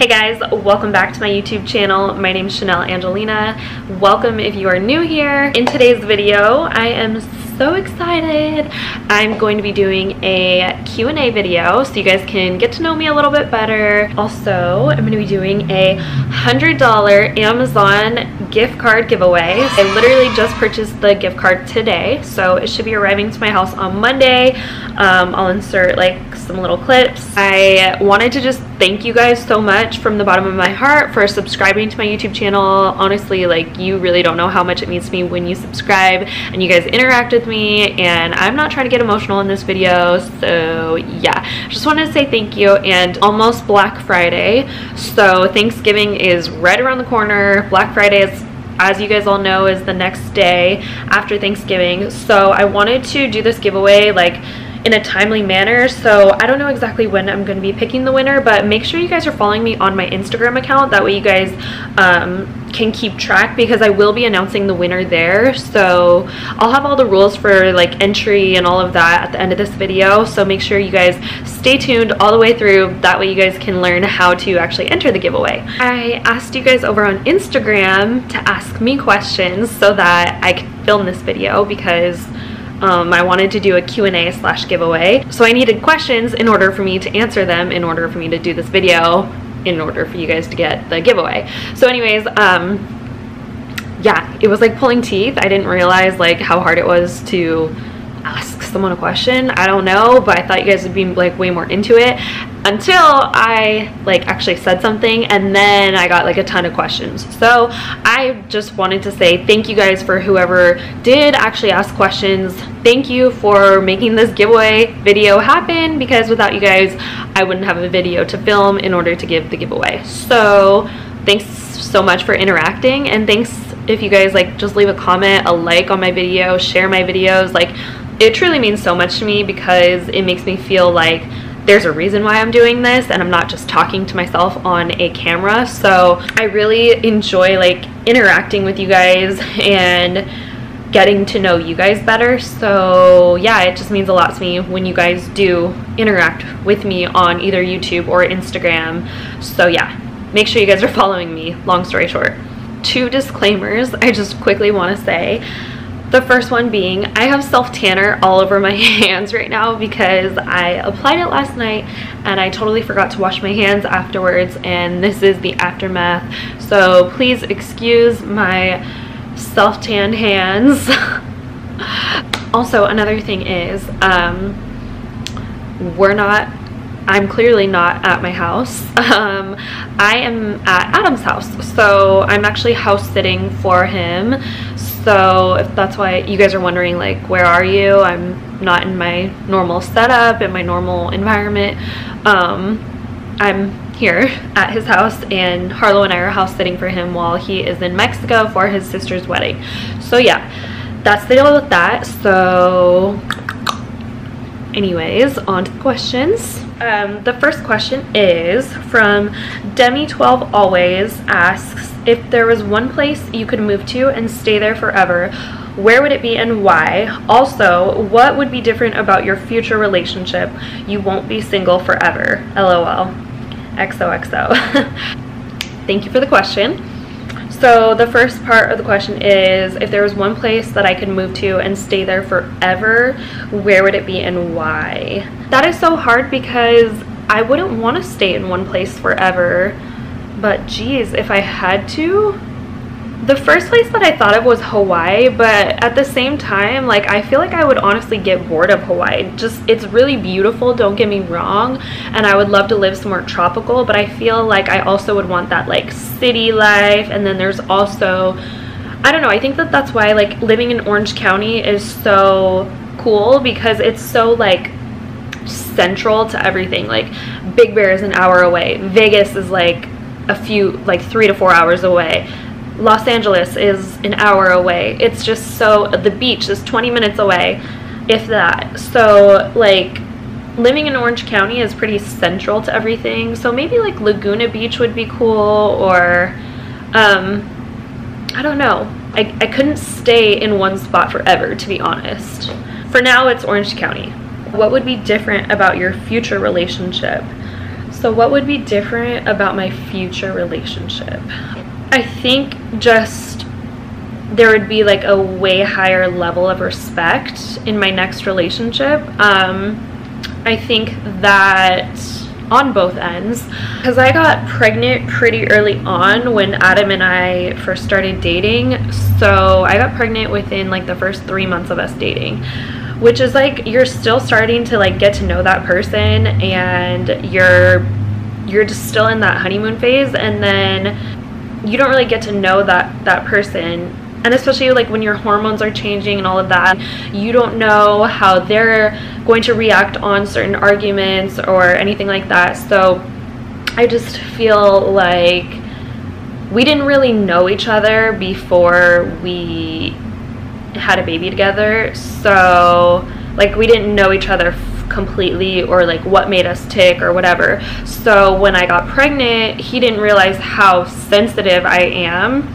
Hey guys, welcome back to my YouTube channel. My name is Chanelle Angelina. Welcome if you are new here. In today's video, I am so excited. I'm going to be doing a Q&A video so you guys can get to know me a little bit better. Also, I'm going to be doing a $100 Amazon gift card giveaway. I literally just purchased the gift card today, so it should be arriving to my house on Monday. I'll insert like some little clips. I wanted to just thank you guys so much from the bottom of my heart for subscribing to my YouTube channel. Honestly, like, you really don't know how much it means to me when you subscribe and you guys interact with me, and I'm not trying to get emotional in this video, so yeah, just wanted to say thank you. And almost Black Friday, so Thanksgiving is right around the corner. Black Friday is, as you guys all know, is the next day after Thanksgiving, so I wanted to do this giveaway like in a timely manner. So I don't know exactly when I'm going to be picking the winner, but make sure you guys are following me on my Instagram account. That way you guys can keep track, because I will be announcing the winner there. So I'll have all the rules for like entry and all of that at the end of this video, so make sure you guys stay tuned all the way through. That way you guys can learn how to actually enter the giveaway. I asked you guys over on Instagram to ask me questions so that I could film this video, because I wanted to do a Q&A/giveaway. So I needed questions in order for me to answer them, in order for me to do this video, in order for you guys to get the giveaway. So anyways, yeah, it was like pulling teeth. I didn't realize like how hard it was to ask someone a question. I don't know, but I thought you guys would be like way more into it, until I like actually said something, and then I got like a ton of questions. So I just wanted to say thank you guys for whoever did actually ask questions. Thank you for making this giveaway video happen, because without you guys I wouldn't have a video to film in order to give the giveaway. So thanks so much for interacting, and thanks if you guys like just leave a comment, a like on my video, share my videos. Like, it truly means so much to me, because it makes me feel like there's a reason why I'm doing this and I'm not just talking to myself on a camera. So I really enjoy like interacting with you guys and getting to know you guys better. So yeah, it just means a lot to me when you guys do interact with me on either YouTube or Instagram. So yeah, make sure you guys are following me. Long story short, 2 disclaimers I just quickly want to say. The first one being, I have self-tanner all over my hands right now because I applied it last night and I totally forgot to wash my hands afterwards, and this is the aftermath. So please excuse my self-tanned hands. Also, another thing is, I'm clearly not at my house. I am at Adam's house, so I'm actually house sitting for him. So if that's why you guys are wondering like, where are you? I'm not in my normal setup, in my normal environment. I'm here at his house, and Harlow and I are house sitting for him while he is in Mexico for his sister's wedding. So yeah, that's the deal with that. So anyways, on to the questions. The first question is from Demi12 Always asks, if there was one place you could move to and stay there forever, where would it be and why? Also, what would be different about your future relationship? You won't be single forever. LOL. XOXO. Thank you for the question. So the first part of the question is, if there was one place that I could move to and stay there forever, where would it be and why? That is so hard, because I wouldn't want to stay in one place forever, but geez, if I had to, the first place that I thought of was Hawaii, but at the same time, like, I feel like I would honestly get bored of Hawaii. Just, it's really beautiful, don't get me wrong, and I would love to live somewhere tropical, but I feel like I also would want that like city life. And then there's also, I don't know, I think that that's why like living in Orange County is so cool, because it's so like central to everything. Like, Big Bear is an hour away, Vegas is like a few, like 3 to 4 hours away, Los Angeles is an hour away. It's just so, the beach is 20 minutes away, if that. So like, living in Orange County is pretty central to everything. So maybe like Laguna Beach would be cool, or I don't know. I couldn't stay in one spot forever, to be honest. For now, it's Orange County. What would be different about your future relationship? So what would be different about my future relationship? I think just there would be like a way higher level of respect in my next relationship. I think that on both ends, because I got pregnant pretty early on when Adam and I first started dating. So I got pregnant within like the first 3 months of us dating, which is like you're still starting to like get to know that person, and you're just still in that honeymoon phase, and then you don't really get to know that person. And especially like when your hormones are changing and all of that, you don't know how they're going to react on certain arguments or anything like that. So I just feel like we didn't really know each other before we had a baby together. So like we didn't know each other completely, or like what made us tick or whatever. So when I got pregnant, he didn't realize how sensitive I am.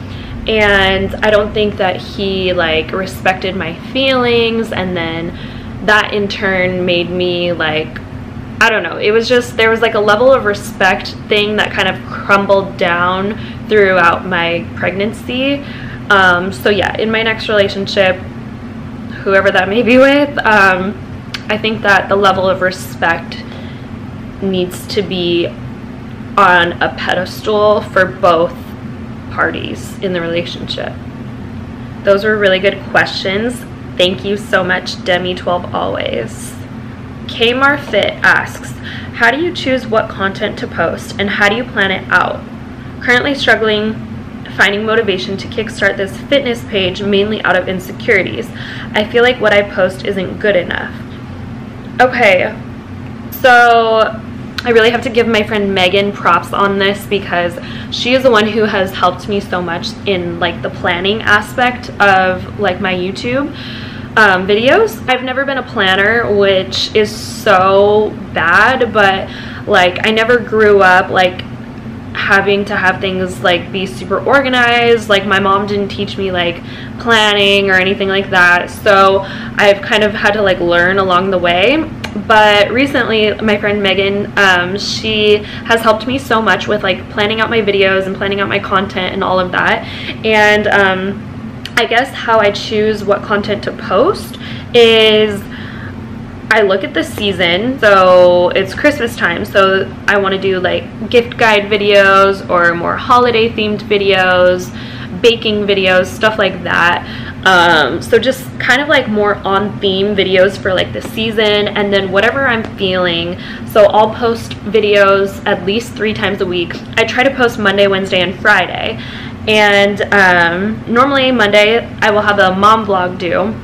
And I don't think that he like respected my feelings, and then that in turn made me like, I don't know, it was just, there was like a level of respect thing that kind of crumbled down throughout my pregnancy. So yeah, in my next relationship, whoever that may be with, I think that the level of respect needs to be on a pedestal for both parties in the relationship. Those were really good questions. Thank you so much, Demi12 always. Kmar Fit asks, how do you choose what content to post, and how do you plan it out? Currently struggling finding motivation to kickstart this fitness page, mainly out of insecurities. I feel like what I post isn't good enough. Okay, so I really have to give my friend Megan props on this, because she is the one who has helped me so much in like the planning aspect of like my YouTube videos. I've never been a planner, which is so bad, but like I never grew up like having to have things like be super organized. Like my mom didn't teach me like planning or anything like that, so I've kind of had to like learn along the way. But recently my friend Megan, she has helped me so much with like planning out my videos and planning out my content and all of that. And I guess how I choose what content to post is I look at the season. So it's Christmas time, so I want to do like gift guide videos or more holiday themed videos, baking videos, stuff like that. So just kind of like more on theme videos for like the season, and then whatever I'm feeling. So I'll post videos at least 3 times a week. I try to post Monday, Wednesday, and Friday. And normally Monday I will have a mom vlog due.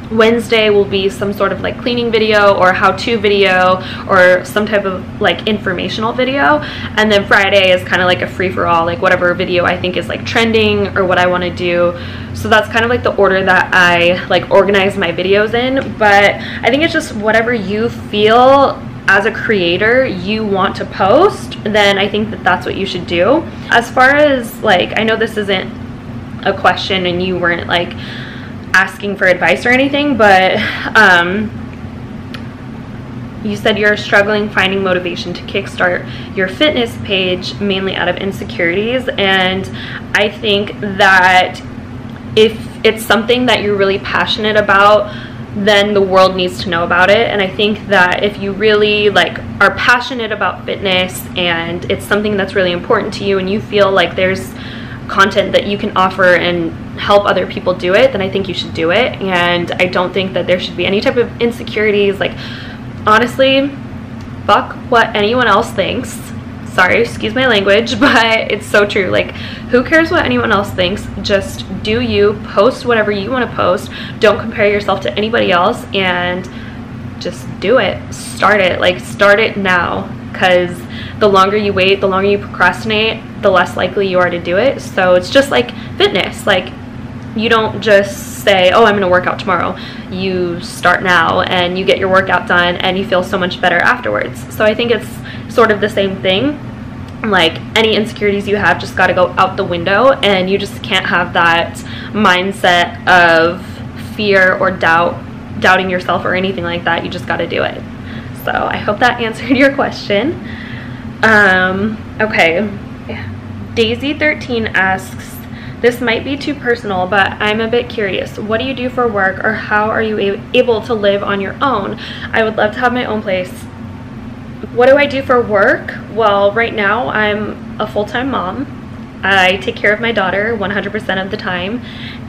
Wednesday will be some sort of like cleaning video or how-to video or some type of like informational video, and then Friday is kind of like a free-for-all, like whatever video I think is like trending or what I want to do. So that's kind of like the order that I like organize my videos in. But I think it's just whatever you feel as a creator you want to post, then I think that that's what you should do. As far as like, I know this isn't a question and you weren't like asking for advice or anything, but you said you're struggling finding motivation to kickstart your fitness page, mainly out of insecurities. And I think that if it's something that you're really passionate about, then the world needs to know about it. And I think that if you really like are passionate about fitness and it's something that's really important to you, and you feel like there's content that you can offer and help other people do it, then I think you should do it. And I don't think that there should be any type of insecurities. Like, honestly, fuck what anyone else thinks. Sorry, excuse my language, but it's so true. Like, who cares what anyone else thinks? Just do you, post whatever you want to post. Don't compare yourself to anybody else, and just do it. Start it. Like, start it now, because the longer you wait, the longer you procrastinate, the less likely you are to do it. So it's just like fitness. Like, you don't just say, oh, I'm gonna work out tomorrow. You start now and you get your workout done and you feel so much better afterwards. So I think it's sort of the same thing. Like, any insecurities you have just got to go out the window, and you just can't have that mindset of fear or doubting yourself or anything like that. You just got to do it. So I hope that answered your question. Okay. Daisy13 asks, this might be too personal, but I'm a bit curious. What do you do for work, or how are you able to live on your own? I would love to have my own place. What do I do for work? Well, right now I'm a full-time mom. I take care of my daughter 100% of the time.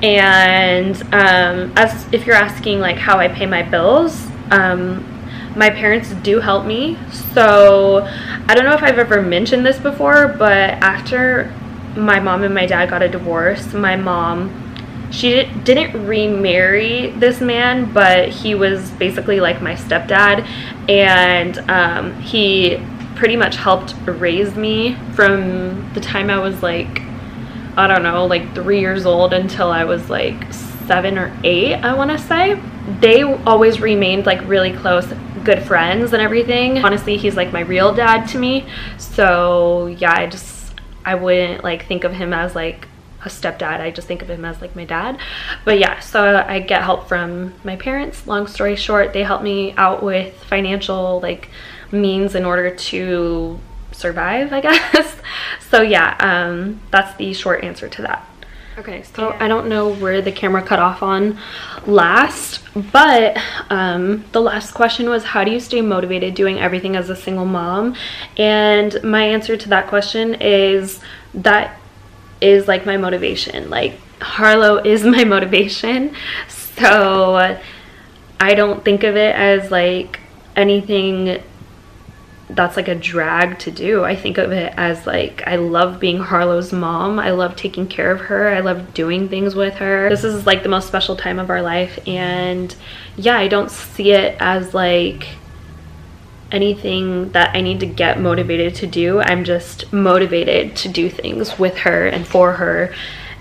And as if you're asking like how I pay my bills, my parents do help me. So I don't know if I've ever mentioned this before, but after my mom and my dad got a divorce, my mom, she didn't remarry this man, but he was basically like my stepdad, and he pretty much helped raise me from the time I was like, I don't know, like 3 years old until I was like 7 or 8, I want to say. They always remained like really close, good friends and everything. Honestly, he's like my real dad to me. So yeah, I wouldn't like think of him as like a stepdad. I just think of him as like my dad. But yeah, so I get help from my parents. Long story short, they help me out with financial like means in order to survive, I guess. So yeah, that's the short answer to that. Okay, so I don't know where the camera cut off on last, but the last question was, how do you stay motivated doing everything as a single mom? And my answer to that question is, that is like my motivation. Like, Harlow is my motivation. So I don't think of it as like anything that's like a drag to do. I think of it as like, I love being Harlow's mom. I love taking care of her. I love doing things with her. This is like the most special time of our life, and yeah, I don't see it as like anything that I need to get motivated to do. I'm just motivated to do things with her and for her.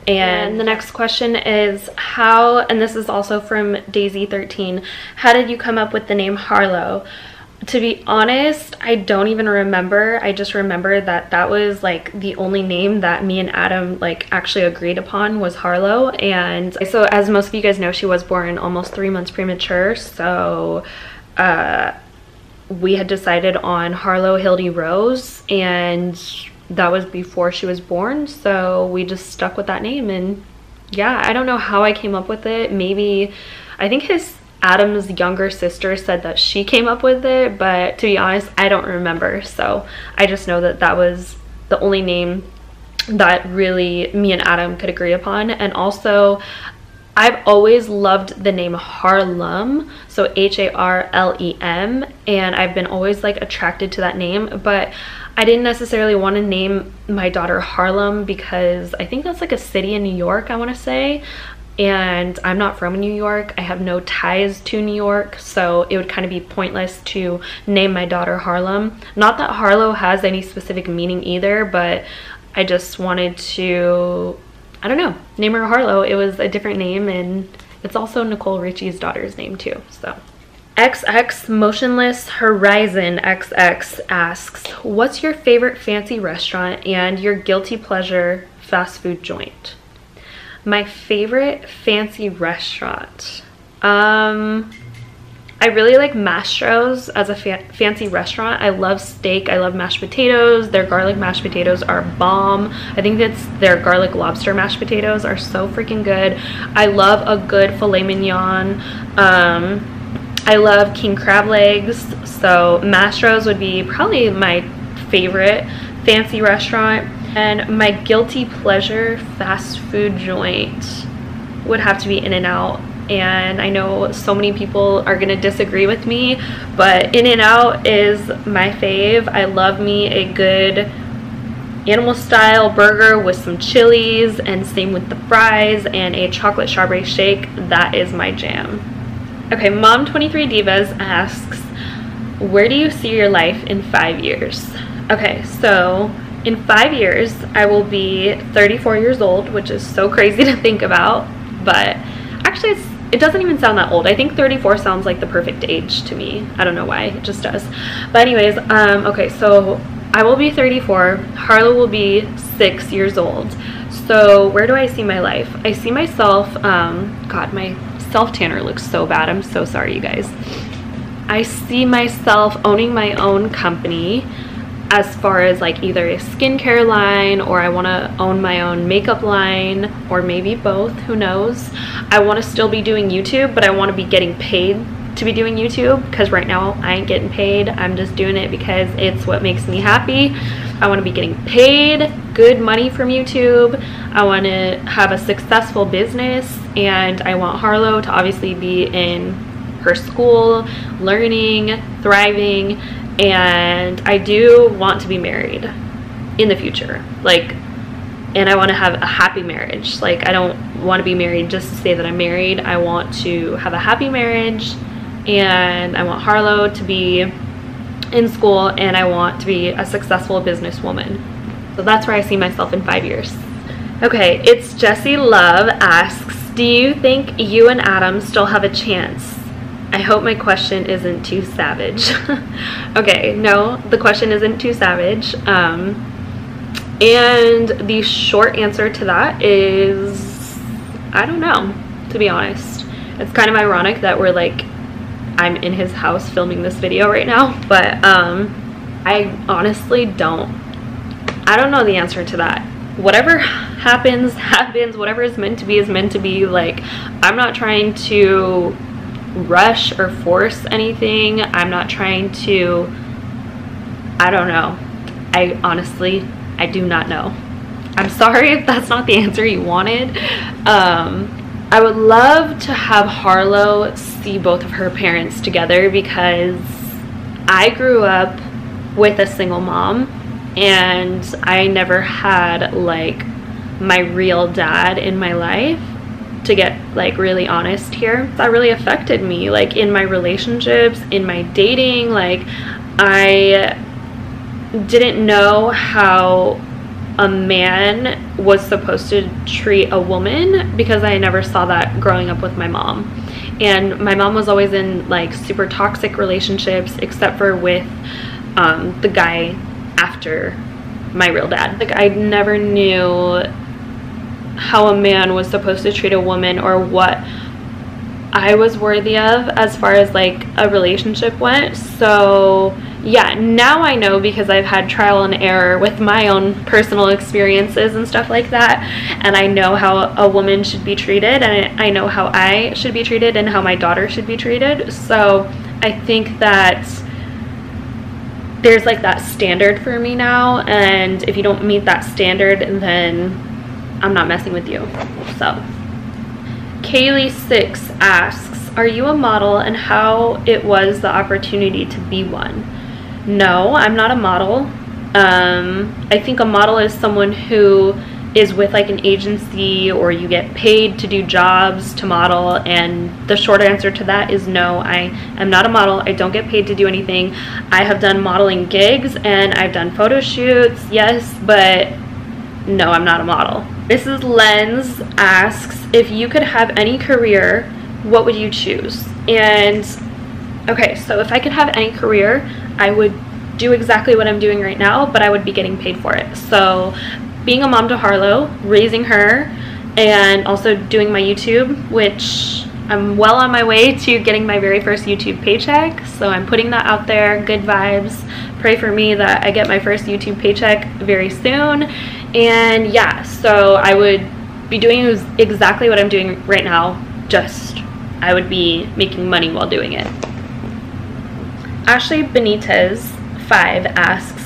And the next question is how, and this is also from Daisy13, how did you come up with the name Harlow? To be honest, I don't even remember. I just remember that that was like the only name that me and Adam like actually agreed upon, was Harlow. And so as most of you guys know, she was born almost 3 months premature. So we had decided on Harlow Hildy Rose, and that was before she was born. So we just stuck with that name. And yeah, I don't know how I came up with it. Maybe, I think Adam's younger sister said that she came up with it, but to be honest, I don't remember. So I just know that that was the only name that really me and Adam could agree upon. And also, I've always loved the name Harlem, so Harlem, and I've been always like attracted to that name, but I didn't necessarily want to name my daughter Harlem because I think that's like a city in New York, I want to say. And I'm not from New York. I have no ties to New York, so it would kind of be pointless to name my daughter Harlem. Not that Harlow has any specific meaning either, but I just wanted to, I don't know, name her Harlow. It was a different name, and it's also Nicole Richie's daughter's name too. So XX Motionless Horizon XX asks, what's your favorite fancy restaurant and your guilty pleasure fast food joint? My favorite fancy restaurant. I really like Mastro's as a fancy restaurant. I love steak. I love mashed potatoes. Their garlic mashed potatoes are bomb. I think that's their garlic lobster mashed potatoes are so freaking good. I love a good filet mignon. I love king crab legs. So Mastro's would be probably my favorite fancy restaurant. And my guilty pleasure fast food joint would have to be In-N-Out. And I know so many people are gonna disagree with me, but In-N-Out is my fave. I love me a good animal style burger with some chilies, and same with the fries and a chocolate strawberry shake. That is my jam. Okay, Mom23Divas asks, where do you see your life in 5 years? Okay, so in 5 years, I will be 34 years old, which is so crazy to think about, but actually it doesn't even sound that old. I think 34 sounds like the perfect age to me. I don't know why, it just does. But anyways, okay, so I will be 34. Harlow will be 6 years old. So where do I see my life? I see myself, God, my self-tanner looks so bad. I'm so sorry, you guys. I see myself owning my own company, as far as like either a skincare line, or I want to own my own makeup line, or maybe both, who knows. I want to still be doing YouTube, but I want to be getting paid to be doing YouTube, because right now I ain't getting paid. I'm just doing it because it's what makes me happy. I want to be getting paid good money from YouTube. I want to have a successful business, and I want Harlow to obviously be in her school, learning, thriving, and I do want to be married in the future, like, and I want to have a happy marriage. Like, I don't want to be married just to say that I'm married. I want to have a happy marriage, and I want Harlow to be in school, and I want to be a successful businesswoman. So that's where I see myself in 5 years. Okay, it's Jessie Love asks, do you think you and Adam still have a chance? I hope my question isn't too savage. Okay, no, the question isn't too savage. And the short answer to that is, I don't know, to be honest. It's kind of ironic that we're like, I'm in his house filming this video right now, but I honestly don't know the answer to that. Whatever happens, happens. Whatever is meant to be is meant to be. Like, I'm not trying to rush or force anything. I'm not trying to, I don't know. I honestly do not know. I'm sorry if that's not the answer you wanted. I would love to have Harlow see both of her parents together, because I grew up with a single mom, and I never had like my real dad in my life, to get like really honest here. That really affected me, like in my relationships, in my dating. Like, I didn't know how a man was supposed to treat a woman, because I never saw that growing up with my mom. And my mom was always in like super toxic relationships, except for with the guy after my real dad. Like, I never knew how a man was supposed to treat a woman, or what I was worthy of as far as like a relationship went. So yeah, now I know, because I've had trial and error with my own personal experiences and stuff like that, and I know how a woman should be treated, and I know how I should be treated, and how my daughter should be treated. So I think that there's like that standard for me now, and if you don't meet that standard, then I'm not messing with you. So Kaylee6 asks, are you a model, and how it was the opportunity to be one? No, I'm not a model. I think a model is someone who is with like an agency, or you get paid to do jobs to model, and the short answer to that is no, I am not a model. I don't get paid to do anything. I have done modeling gigs, and I've done photo shoots, yes, but no, I'm not a model. Mrs. Lenz asks, if you could have any career, what would you choose? And okay, so if I could have any career, I would do exactly what I'm doing right now, but I would be getting paid for it. So being a mom to Harlow, raising her, and also doing my YouTube, which I'm well on my way to getting my very first YouTube paycheck. So I'm putting that out there. Good vibes. Pray for me that I get my first YouTube paycheck very soon. And yeah, so I would be doing exactly what I'm doing right now, just I would be making money while doing it. Ashley Benitez 5 asks,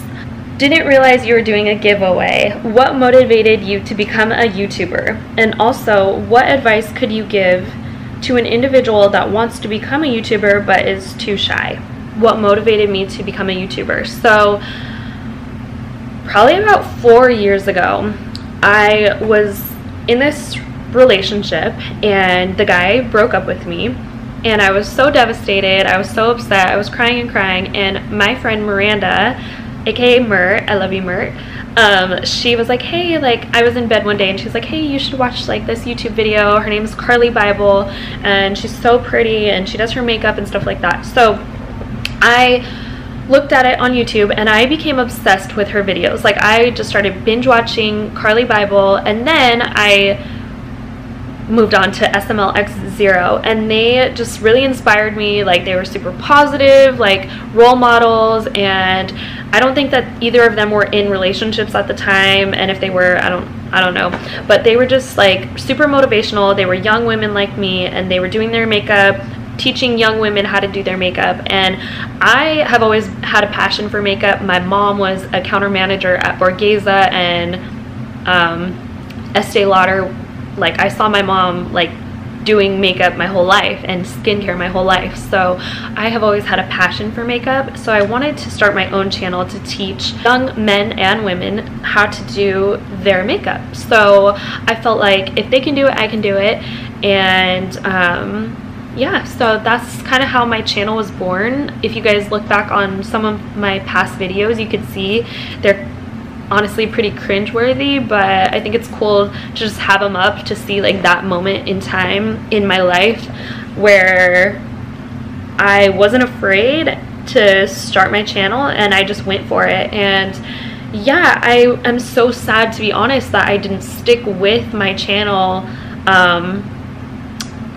didn't realize you were doing a giveaway. What motivated you to become a YouTuber? And also, what advice could you give to an individual that wants to become a YouTuber but is too shy? What motivated me to become a YouTuber? So probably about 4 years ago, I was in this relationship, and the guy broke up with me, and I was so devastated. I was so upset. I was crying and crying, and my friend Miranda, aka Mert, I love you, Mert, she was like, hey, like, I was in bed one day, and she was like, hey, you should watch like this YouTube video. Her name is Carly Bible, and she's so pretty, and she does her makeup and stuff like that. So I looked at it on YouTube, and I became obsessed with her videos. Like, I just started binge watching Carly Bible, and then I moved on to SMLX0, and they just really inspired me. Like, they were super positive, like role models, and I don't think that either of them were in relationships at the time, and if they were, I don't know, but they were just like super motivational. They were young women like me, and they were doing their makeup, teaching young women how to do their makeup. And I have always had a passion for makeup. My mom was a counter manager at Borghese and Estee Lauder. Like, I saw my mom like doing makeup my whole life and skincare my whole life, so I have always had a passion for makeup. So I wanted to start my own channel to teach young men and women how to do their makeup. So I felt like if they can do it, I can do it. And yeah, so that's kind of how my channel was born. If you guys look back on some of my past videos, you could see they're honestly pretty cringeworthy, but I think it's cool to just have them up to see like that moment in time in my life where I wasn't afraid to start my channel and I just went for it. And yeah, I am so sad, to be honest, that I didn't stick with my channel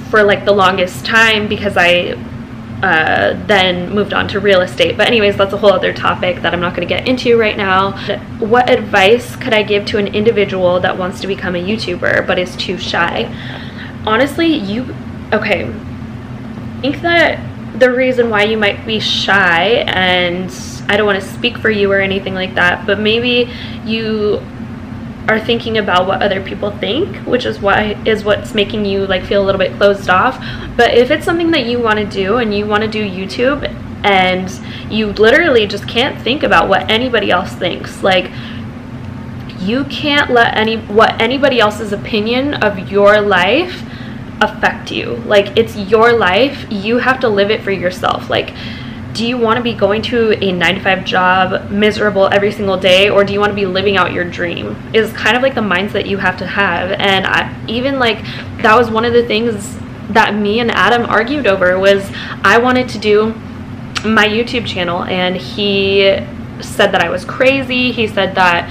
for like the longest time, because I then moved on to real estate. But anyways, that's a whole other topic that I'm not going to get into right now. What advice could I give to an individual that wants to become a YouTuber but is too shy? Honestly, okay, I think that the reason why you might be shy, and I don't want to speak for you or anything like that, but maybe you are thinking about what other people think, which is what's making you like feel a little bit closed off. But if it's something that you want to do and you want to do YouTube, and you literally just can't think about what anybody else thinks, like, you can't let what anybody else's opinion of your life affect you. Like, it's your life, you have to live it for yourself. Like, do you want to be going to a 9-to-5 job miserable every single day, or do you want to be living out your dream? Is kind of like the mindset you have to have. And that was one of the things that me and Adam argued over. Was I wanted to do my YouTube channel, and he said that I was crazy. He said that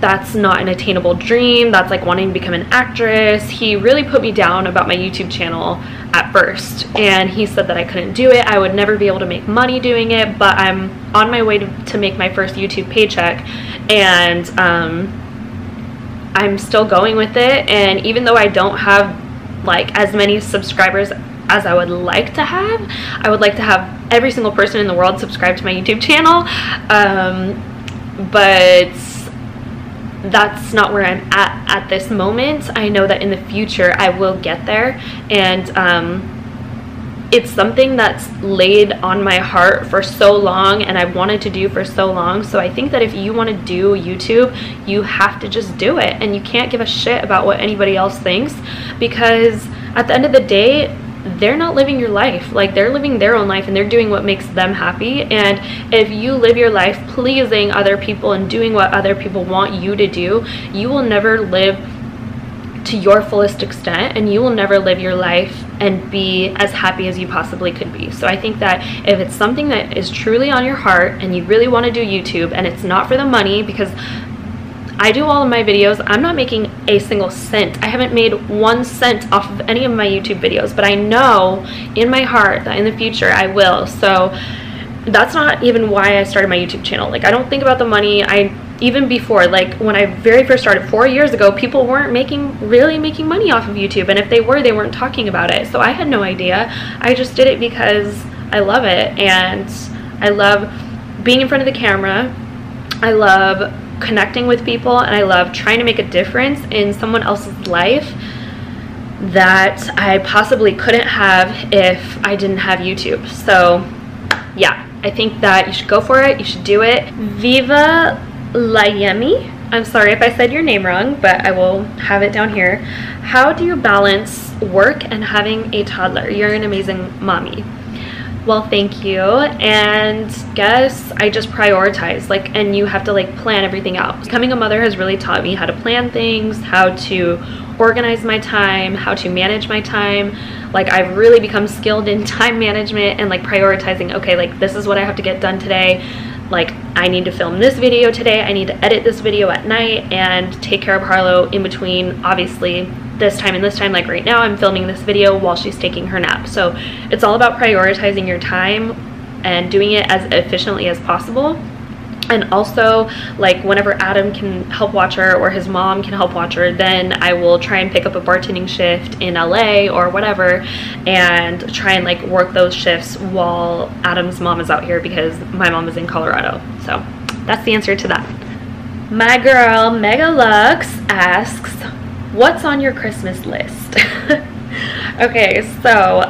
that's not an attainable dream, that's like wanting to become an actress. He really put me down about my YouTube channel at first, and he said that I couldn't do it, I would never be able to make money doing it. But I'm on my way to make my first YouTube paycheck, and I'm still going with it. And even though I don't have like as many subscribers as I would like to have, I would like to have every single person in the world subscribe to my YouTube channel, but that's not where I'm at this moment. I know that in the future I will get there, and it's something that's laid on my heart for so long, and I've wanted to do for so long. So I think that if you want to do YouTube, you have to just do it, and you can't give a shit about what anybody else thinks, because at the end of the day, they're not living your life. Like, they're living their own life, and they're doing what makes them happy. And if you live your life pleasing other people and doing what other people want you to do, you will never live to your fullest extent, and you will never live your life and be as happy as you possibly could be. So I think that if it's something that is truly on your heart and you really want to do YouTube, and it's not for the money, because I do all of my videos, I'm not making a single cent. I haven't made 1 cent off of any of my YouTube videos, but I know in my heart that in the future I will. So that's not even why I started my YouTube channel. Like, I don't think about the money. Even before, like when I very first started 4 years ago, people weren't really making money off of YouTube, and if they were, they weren't talking about it. So I had no idea. I just did it because I love it, and I love being in front of the camera. I love connecting with people, and I love trying to make a difference in someone else's life that I possibly couldn't have if I didn't have YouTube. So yeah, I think that you should go for it. You should do it. Viva Layemi, I'm sorry if I said your name wrong, but I will have it down here. How do you balance work and having a toddler? You're an amazing mommy. Well, thank you. And guess I just prioritize, like, and you have to like plan everything out. Becoming a mother has really taught me how to plan things, how to organize my time, how to manage my time. Like, I've really become skilled in time management and like prioritizing, okay, like this is what I have to get done today. Like, I need to film this video today, I need to edit this video at night, and take care of Harlow in between, obviously, this time and this time. Like right now I'm filming this video while she's taking her nap. So it's all about prioritizing your time and doing it as efficiently as possible. And also, like, whenever Adam can help watch her or his mom can help watch her, then I will try and pick up a bartending shift in LA or whatever and try and like work those shifts while Adam's mom is out here because my mom is in Colorado. So that's the answer to that. My girl Megalux asks, what's on your Christmas list? Okay, so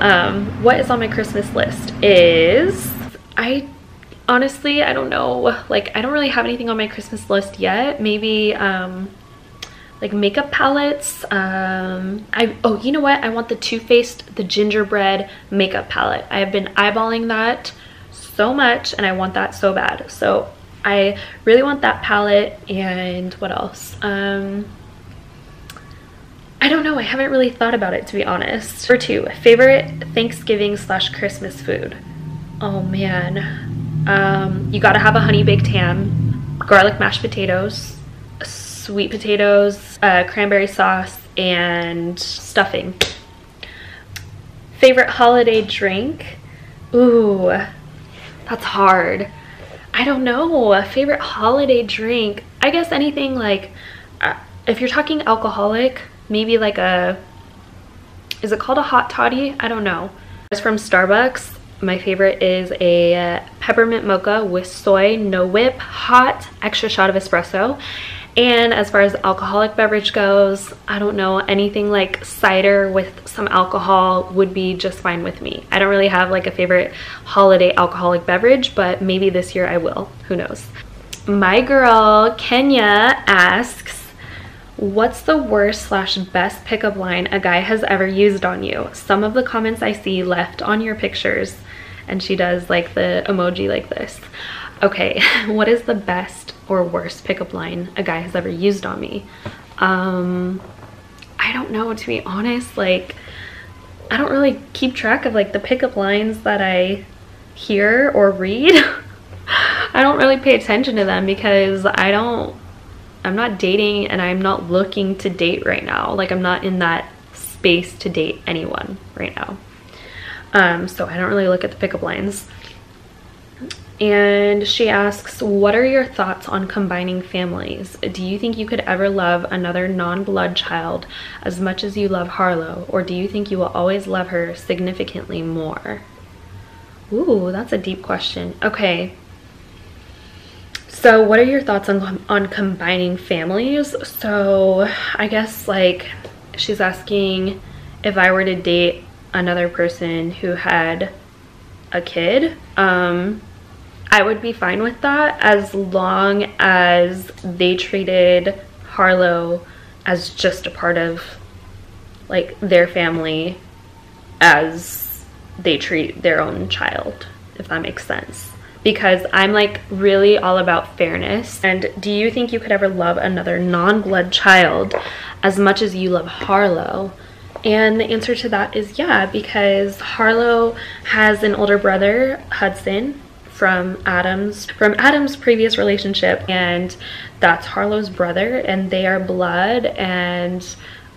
what is on my Christmas list is, honestly, I don't know. Like, I don't really have anything on my Christmas list yet. Maybe like makeup palettes. Oh, you know what? I want the Too Faced, the gingerbread makeup palette. I have been eyeballing that so much and I want that so bad. So I really want that palette. And what else? I don't know. I haven't really thought about it, to be honest. Number 2, favorite Thanksgiving/Christmas food. Oh man. You gotta have a honey baked ham, garlic mashed potatoes, sweet potatoes, cranberry sauce, and stuffing. Favorite holiday drink? Ooh, that's hard. I don't know. A favorite holiday drink? I guess anything like, if you're talking alcoholic, maybe like is it called a hot toddy? I don't know. It's from Starbucks. My favorite is a peppermint mocha with soy, no whip, hot, extra shot of espresso. And as far as alcoholic beverage goes, I don't know, anything like cider with some alcohol would be just fine with me. I don't really have like a favorite holiday alcoholic beverage, but maybe this year I will. Who knows? My girl Kenya asks, what's the worst/best pickup line a guy has ever used on you? Some of the comments I see left on your pictures, and she does like the emoji like this. Okay, what is the best or worst pickup line a guy has ever used on me? I don't know, to be honest. Like, I don't really keep track of like the pickup lines that I hear or read. I don't really pay attention to them because I'm not dating and I'm not looking to date right now. Like, I'm not in that space to date anyone right now. So I don't really look at the pickup lines. And she asks, what are your thoughts on combining families? Do you think you could ever love another non-blood child as much as you love Harlow? Or do you think you will always love her significantly more? Ooh, that's a deep question. Okay. So what are your thoughts on combining families? So I guess like she's asking if I were to date another person who had a kid. I would be fine with that as long as they treated Harlow as just a part of like their family as they treat their own child, if that makes sense. Because I'm like really all about fairness. And do you think you could ever love another non-blood child as much as you love Harlow? And the answer to that is yeah, because Harlow has an older brother, Hudson, from Adam's previous relationship, and that's Harlow's brother, and they are blood. And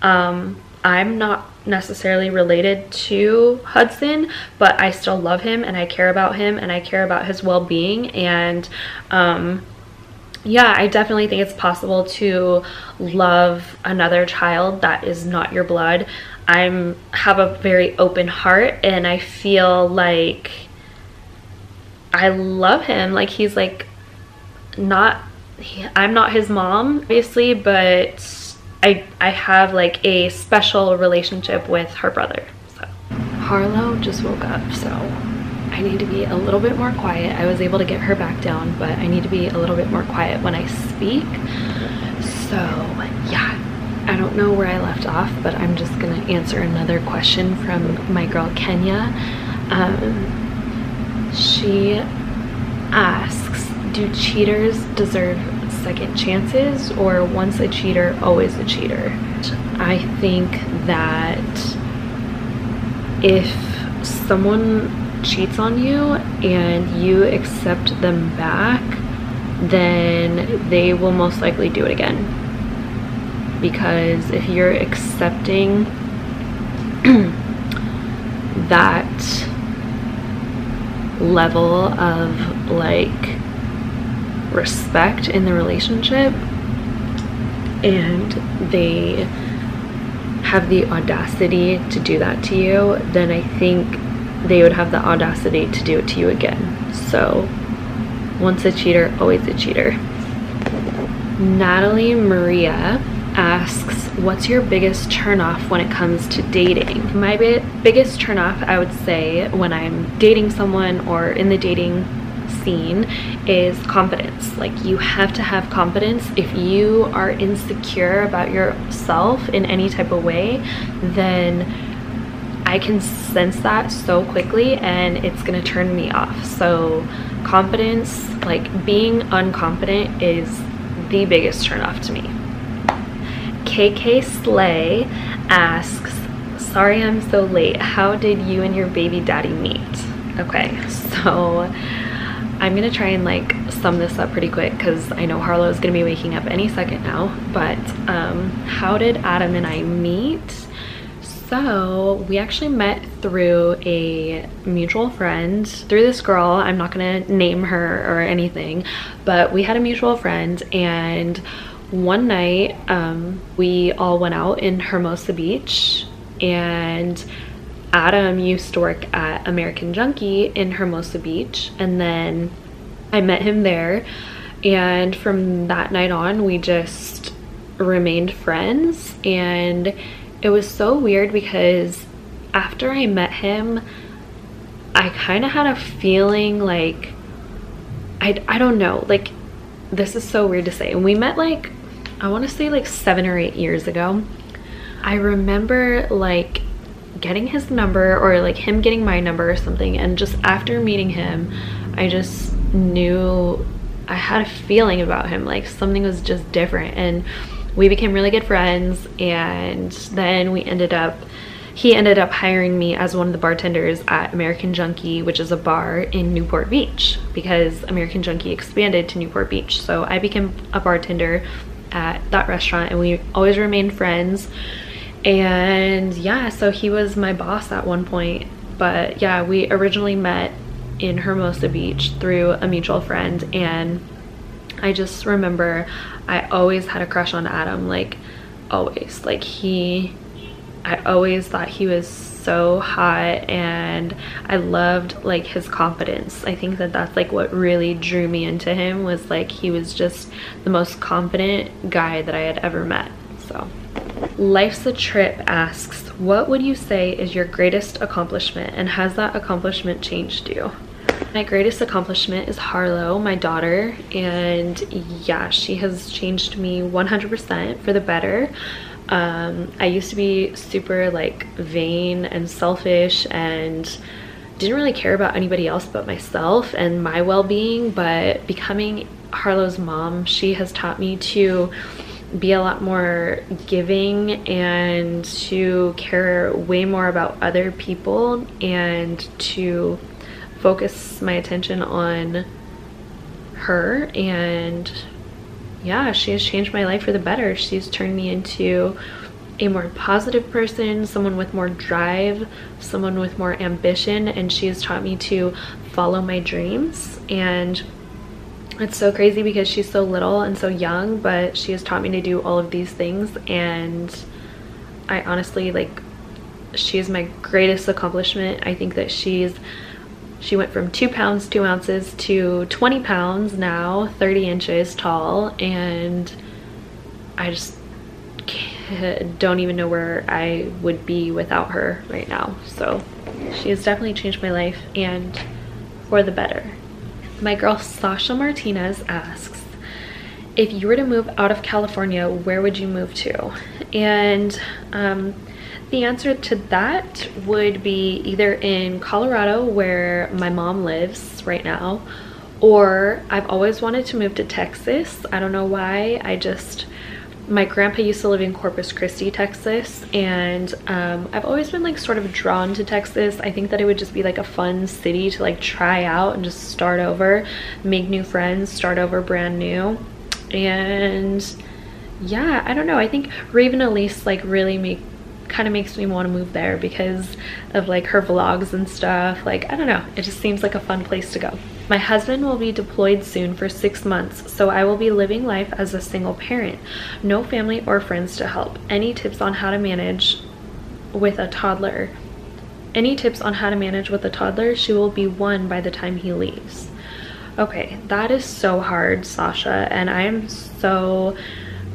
I'm not necessarily related to Hudson, but I still love him and I care about him and I care about his well-being. And yeah, I definitely think it's possible to love another child that is not your blood. I have a very open heart and I feel like I love him. Like, he's like I'm not his mom obviously, but I have like a special relationship with her brother. So Harlow just woke up, so I need to be a little bit more quiet. I was able to get her back down, but I need to be a little bit more quiet when I speak. So yeah, I don't know where I left off, but I'm just gonna answer another question from my girl Kenya. She asks, do cheaters deserve second chances, or once a cheater, always a cheater? I think that if someone cheats on you and you accept them back, then they will most likely do it again. Because if you're accepting that level of like respect in the relationship and they have the audacity to do that to you, then I think they would have the audacity to do it to you again. So once a cheater, always a cheater. Natalie Maria asks, what's your biggest turnoff when it comes to dating? My biggest turnoff, I would say, when I'm dating someone or in the dating scene is confidence. Like, you have to have confidence. If you are insecure about yourself in any type of way, then I can sense that so quickly and it's gonna turn me off. So confidence, like being unconfident, is the biggest turnoff to me. KK Slay asks, sorry I'm so late, how did you and your baby daddy meet? Okay, so I'm gonna try and like sum this up pretty quick because I know Harlow is gonna be waking up any second now. But how did Adam and I meet? So we actually met through a mutual friend, through this girl. I'm not gonna name her or anything, but we had a mutual friend, and one night we all went out in Hermosa Beach, and Adam used to work at American Junkie in Hermosa Beach, and then I met him there, and from that night on we just remained friends. And it was so weird because after I met him, I kind of had a feeling like, I don't know, like, this is so weird to say. And we met like, I want to say like 7 or 8 years ago. I remember like getting his number, or like him getting my number or something, and just after meeting him, I just knew, I had a feeling about him, like something was just different, and we became really good friends. And then he ended up hiring me as one of the bartenders at American Junkie, which is a bar in Newport Beach, because American Junkie expanded to Newport Beach. So I became a bartender at that restaurant, and we always remained friends. And yeah, so he was my boss at one point. But yeah, we originally met in Hermosa Beach through a mutual friend, and I just remember I always had a crush on Adam, like always. Like I always thought he was so hot, and I loved like his confidence. I think that that's like what really drew me into him, was like he was just the most confident guy that I had ever met. So Life's a Trip asks, what would you say is your greatest accomplishment, and has that accomplishment changed you? My greatest accomplishment is Harlow, my daughter, and yeah, she has changed me 100% for the better. I used to be super like vain and selfish and didn't really care about anybody else but myself and my well-being, but becoming Harlow's mom, she has taught me to be a lot more giving and to care way more about other people, and to focus my attention on her. And yeah, she has changed my life for the better. She's turned me into a more positive person, someone with more drive, someone with more ambition, and she has taught me to follow my dreams. And it's so crazy because she's so little and so young, but she has taught me to do all of these things. And I honestly, like, she is my greatest accomplishment. I think that she went from 2 pounds 2 ounces to 20 pounds now, 30 inches tall, and I just don't even know where I would be without her right now. So she has definitely changed my life, and for the better. My girl Sasha Martinez asks, if you were to move out of California, where would you move to? And the answer to that would be either in Colorado, where my mom lives right now, or I've always wanted to move to Texas. I don't know why. My grandpa used to live in Corpus Christi, Texas, and I've always been like sort of drawn to Texas. I think that it would just be like a fun city to like try out and just start over, make new friends, start over brand new. And yeah, I don't know, I think Raven Elise like really kind of makes me want to move there because of like her vlogs and stuff. Like, I don't know, it just seems like a fun place to go. My husband will be deployed soon for 6 months, so I will be living life as a single parent. No family or friends to help. Any tips on how to manage with a toddler? Any tips on how to manage with a toddler? She will be 1 by the time he leaves. Okay, that is so hard, Sasha, and I am so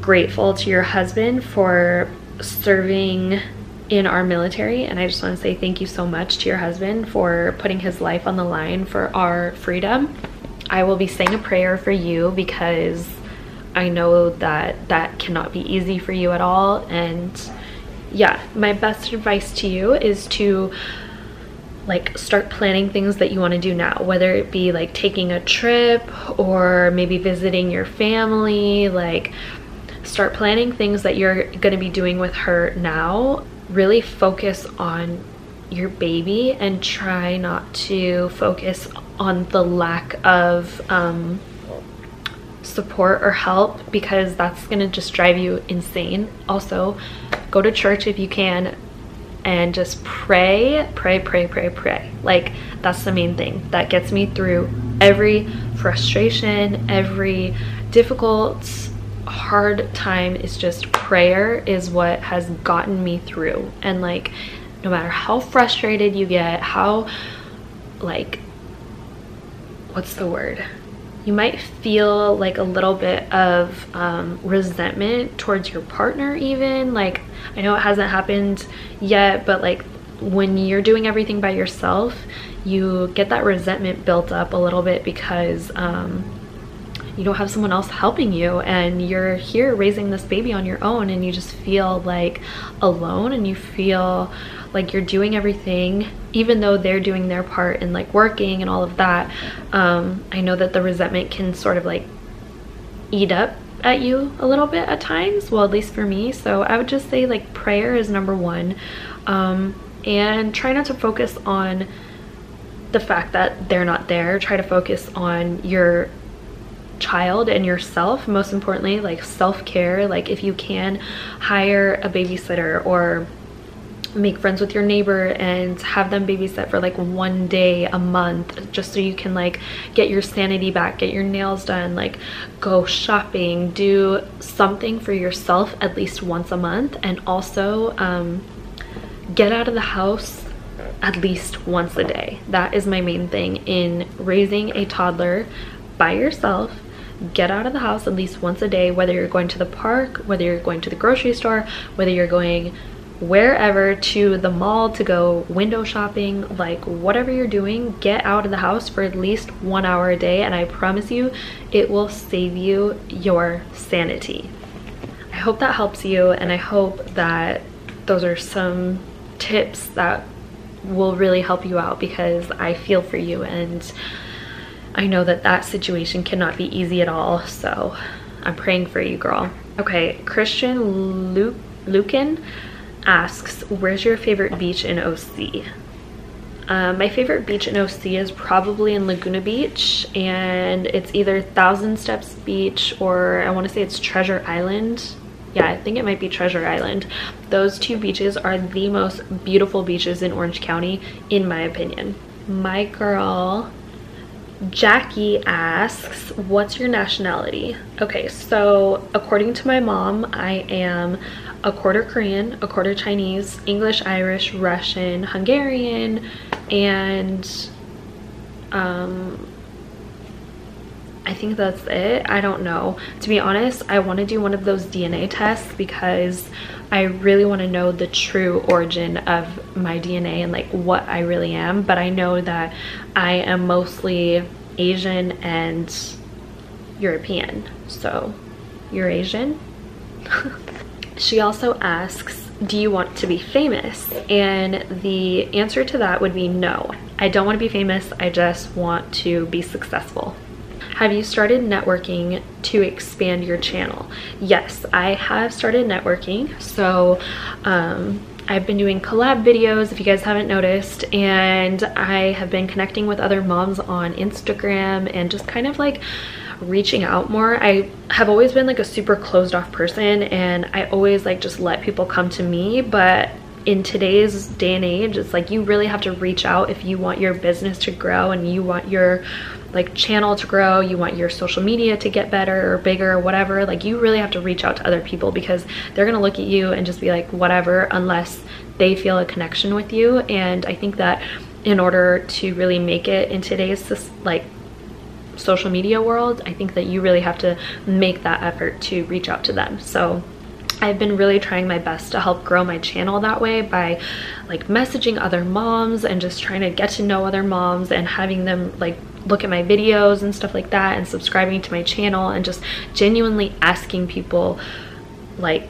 grateful to your husband for serving in our military, and I just want to say thank you so much to your husband for putting his life on the line for our freedom. I will be saying a prayer for you because I know that that cannot be easy for you at all. And yeah, my best advice to you is to like start planning things that you want to do now, whether it be like taking a trip or maybe visiting your family. Like, start planning things that you're going to be doing with her now. Really focus on your baby and try not to focus on the lack of support or help, because that's going to just drive you insane. Also, go to church if you can and just pray. Like, that's the main thing that gets me through every frustration, every difficult hard time. Is just prayer is what has gotten me through. And like, no matter how frustrated you get, how like, what's the word, you might feel like a little bit of resentment towards your partner even. Like, I know it hasn't happened yet, but like when you're doing everything by yourself, you get that resentment built up a little bit because you don't have someone else helping you, and you're here raising this baby on your own, and you just feel like alone, and you feel like you're doing everything even though they're doing their part and like working and all of that. I know that the resentment can sort of like eat up at you a little bit at times, well, at least for me. So I would just say like prayer is number 1, and try not to focus on the fact that they're not there. Try to focus on your child and yourself. Most importantly, like self-care. Like, if you can, hire a babysitter or make friends with your neighbor and have them babysit for like 1 day a month, just so you can like get your sanity back, get your nails done, like go shopping, do something for yourself at least once a month. And also get out of the house at least once a day. That is my main thing in raising a toddler by yourself. Get out of the house at least once a day, whether you're going to the park, whether you're going to the grocery store, whether you're going wherever, to the mall to go window shopping, like whatever you're doing, get out of the house for at least 1 hour a day, and I promise you it will save you your sanity. I hope that helps you, and I hope that those are some tips that will really help you out, because I feel for you and I know that that situation cannot be easy at all. So I'm praying for you, girl. Okay, Christian Lucan asks, where's your favorite beach in OC? My favorite beach in OC is probably in Laguna Beach, and it's either Thousand Steps Beach or I want to say it's Treasure Island. Yeah, I think it might be Treasure Island. Those 2 beaches are the most beautiful beaches in Orange County, in my opinion. My girl Jackie asks, what's your nationality? Okay, so according to my mom, I am a quarter Korean, a quarter Chinese, English, Irish, Russian, Hungarian, and I think that's it. I don't know. To be honest, I want to do one of those DNA tests because I really want to know the true origin of my DNA and like what I really am. But I know that I am mostly Asian and European. So, you're Asian? She also asks, do you want to be famous? And the answer to that would be no. I don't want to be famous. I just want to be successful. Have you started networking to expand your channel? Yes, I have started networking. So I've been doing collab videos, if you guys haven't noticed, and I have been connecting with other moms on Instagram and just kind of like reaching out more. I have always been like a super closed off person, and I always like just let people come to me, but in today's day and age, it's like you really have to reach out if you want your business to grow and you want your like channel to grow, you want your social media to get better or bigger or whatever. Like you really have to reach out to other people, because they're gonna look at you and just be like whatever, unless they feel a connection with you. And I think that in order to really make it in today's like social media world, I think that you really have to make that effort to reach out to them. So I've been really trying my best to help grow my channel that way, by like messaging other moms and just trying to get to know other moms and having them like look at my videos and stuff like that, and subscribing to my channel, and just genuinely asking people like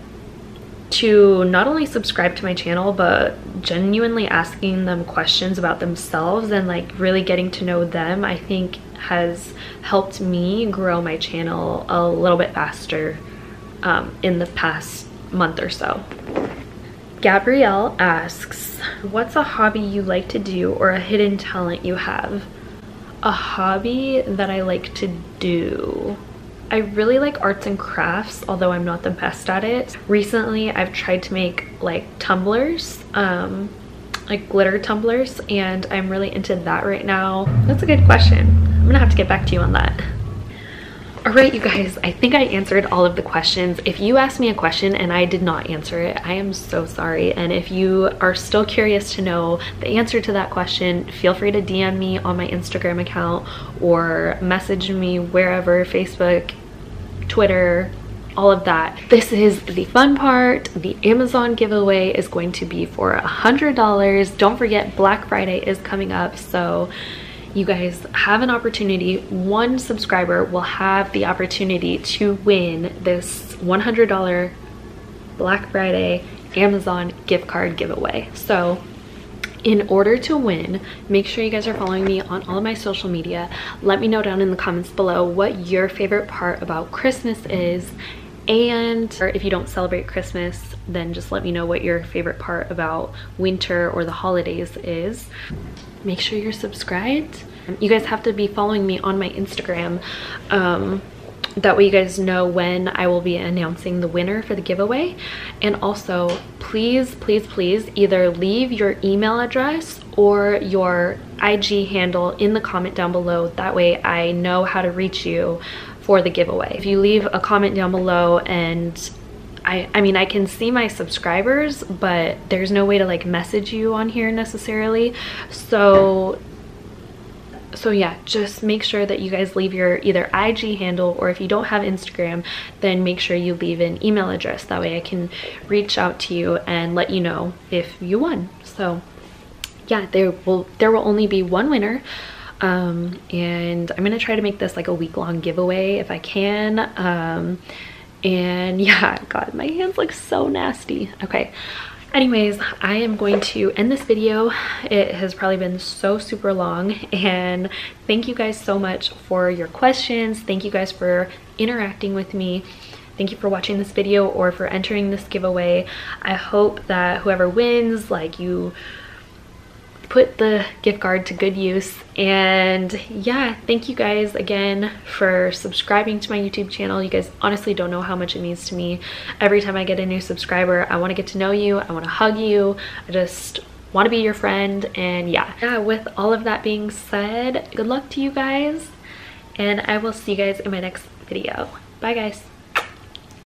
to not only subscribe to my channel, but genuinely asking them questions about themselves and like really getting to know them, I think has helped me grow my channel a little bit faster in the past month or so. Gabrielle asks, what's a hobby you like to do or a hidden talent you have? A hobby that I like to do, I really like arts and crafts, although I'm not the best at it. Recently I've tried to make like tumblers, like glitter tumblers, and I'm really into that right now. That's a good question. I'm gonna have to get back to you on that. All right, you guys, I think I answered all of the questions. If you asked me a question and I did not answer it, I am so sorry. And if you are still curious to know the answer to that question, feel free to DM me on my Instagram account or message me wherever, Facebook, Twitter, all of that. This is the fun part. The Amazon giveaway is going to be for $100. Don't forget, Black Friday is coming up, so you guys have an opportunity. One subscriber will have the opportunity to win this $100 Black Friday Amazon gift card giveaway. So in order to win, make sure you guys are following me on all of my social media. Let me know down in the comments below what your favorite part about Christmas is, and if you don't celebrate Christmas, then just let me know what your favorite part about winter or the holidays is. Make sure you're subscribed. You guys have to be following me on my Instagram. That way you guys know when I will be announcing the winner for the giveaway. And also, please, please, please either leave your email address or your IG handle in the comment down below. That way I know how to reach you for the giveaway. If you leave a comment down below, and I mean, I can see my subscribers, but there's no way to like message you on here necessarily. So yeah, just make sure that you guys leave your either IG handle, or if you don't have Instagram, then make sure you leave an email address. That way I can reach out to you and let you know if you won. So yeah, there will only be one winner. And I'm gonna try to make this like a week-long giveaway if I can. And yeah, God, my hands look so nasty. Okay, anyways, I am going to end this video. It has probably been so super long, and thank you guys so much for your questions. Thank you guys for interacting with me. Thank you for watching this video or for entering this giveaway. I hope that whoever wins, like, you put the gift card to good use. And yeah, thank you guys again for subscribing to my YouTube channel. You guys honestly don't know how much it means to me. Every time I get a new subscriber, I want to get to know you, I want to hug you, I just want to be your friend. And yeah, with all of that being said, good luck to you guys, and I will see you guys in my next video. Bye guys.